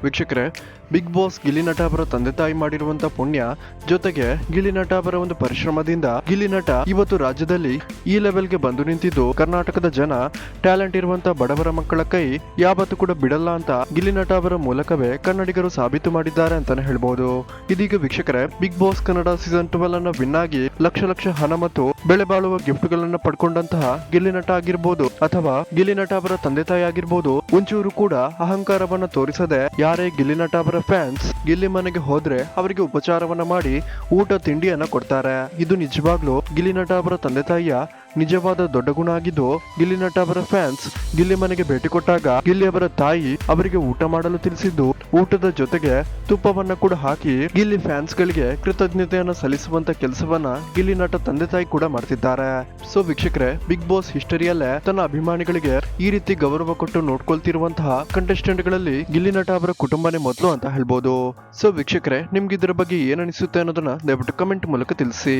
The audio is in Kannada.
ವೀಕ್ಷಕರೇ, ಬಿಗ್ ಬಾಸ್ ಗಿಲ್ಲಿ ನಟ ಅವರ ತಂದೆ ತಾಯಿ ಮಾಡಿರುವಂತ ಪುಣ್ಯ ಜೊತೆಗೆ ಗಿಲ್ಲಿ ನಟ ಅವರ ಒಂದು ಪರಿಶ್ರಮದಿಂದ ಗಿಲ್ಲಿ ನಟ ಇವತ್ತು ರಾಜ್ಯದಲ್ಲಿ ಈ ಲೆವೆಲ್ಗೆ ಬಂದು ನಿಂತಿದ್ದು, ಕರ್ನಾಟಕದ ಜನ ಟ್ಯಾಲೆಂಟ್ ಇರುವಂತ ಬಡವರ ಮಕ್ಕಳ ಕೈ ಯಾವತ್ತೂ ಕೂಡ ಬಿಡಲ್ಲ ಅಂತ ಗಿಲ್ಲಿ ನಟ ಅವರ ಮೂಲಕವೇ ಕನ್ನಡಿಗರು ಸಾಬೀತು ಮಾಡಿದ್ದಾರೆ ಅಂತಾನೆ ಹೇಳ್ಬಹುದು. ಇದೀಗ ವೀಕ್ಷಕರೇ, ಬಿಗ್ ಬಾಸ್ ಕನ್ನಡ ಸೀಸನ್ 12 ಅನ್ನ ವಿನ್ ಆಗಿ ಲಕ್ಷ ಲಕ್ಷ ಹಣ ಮತ್ತು ಬೆಲೆ ಬಾಳುವ ಗಿಫ್ಟ್ ಗಳನ್ನ ಪಡ್ಕೊಂಡಂತಹ ಗಿಲ್ಲಿ ನಟ ಆಗಿರ್ಬೋದು ಅಥವಾ ಗಿಲ್ಲಿ ನಟ ಅವರ ತಂದೆ ತಾಯಿ ಆಗಿರ್ಬೋದು, ಒಂಚೂರು ಕೂಡ ಅಹಂಕಾರವನ್ನ ತೋರಿಸದೆ ಯಾರೇ ಗಿಲ್ಲಿ ನಟ ಅವರ ಫ್ಯಾನ್ಸ್ ಗಿಲ್ಲಿ ಮನೆಗೆ ಹೋದ್ರೆ ಅವರಿಗೆ ಉಪಚಾರವನ್ನ ಮಾಡಿ ಊಟ ತಿಂಡಿಯನ್ನ ಕೊಡ್ತಾರೆ. ಇದು ನಿಜವಾಗ್ಲೂ ಗಿಲ್ಲಿ ನಟ ಅವರ ತಂದೆ ತಾಯಿಯ ನಿಜವಾದ ದೊಡ್ಡ ಗುಣ ಆಗಿದ್ದು, ಗಿಲ್ಲಿ ನಟ ಅವರ ಫ್ಯಾನ್ಸ್ ಗಿಲ್ಲಿ ಮನೆಗೆ ಭೇಟಿ ಕೊಟ್ಟಾಗ ಗಿಲ್ಲಿ ಅವರ ತಾಯಿ ಅವರಿಗೆ ಊಟ ಮಾಡಲು ತಿಳಿಸಿದ್ದು, ಊಟದ ಜೊತೆಗೆ ತುಪ್ಪವನ್ನ ಕೂಡ ಹಾಕಿ ಗಿಲ್ಲಿ ಫ್ಯಾನ್ಸ್ ಗಳಿಗೆ ಕೃತಜ್ಞತೆಯನ್ನ ಸಲ್ಲಿಸುವಂತ ಕೆಲಸವನ್ನ ಗಿಲ್ಲಿ ನಟ ತಂದೆ ತಾಯಿ ಕೂಡ ಮಾಡ್ತಿದ್ದಾರೆ. ಸೊ ವೀಕ್ಷಕರೇ, ಬಿಗ್ ಬಾಸ್ ಹಿಸ್ಟರಿಯಲ್ಲೇ ತನ್ನ ಅಭಿಮಾನಿಗಳಿಗೆ ಈ ರೀತಿ ಗೌರವ ಕೊಟ್ಟು ನೋಡ್ಕೊಳ್ತಿರುವಂತಹ ಕಂಟೆಸ್ಟೆಂಟ್ ಗಳಲ್ಲಿ ಗಿಲ್ಲಿ ನಟ ಅವರ ಕುಟುಂಬನೇ ಮೊದಲು ಅಂತ ಹೇಳ್ಬೋದು. ಸೊ ವೀಕ್ಷಕರೇ, ನಿಮ್ಗೆ ಇದರ ಬಗ್ಗೆ ಏನ್ ಅನಿಸುತ್ತೆ ಅನ್ನೋದನ್ನ ದಯವಿಟ್ಟು ಕಮೆಂಟ್ ಮೂಲಕ ತಿಳಿಸಿ.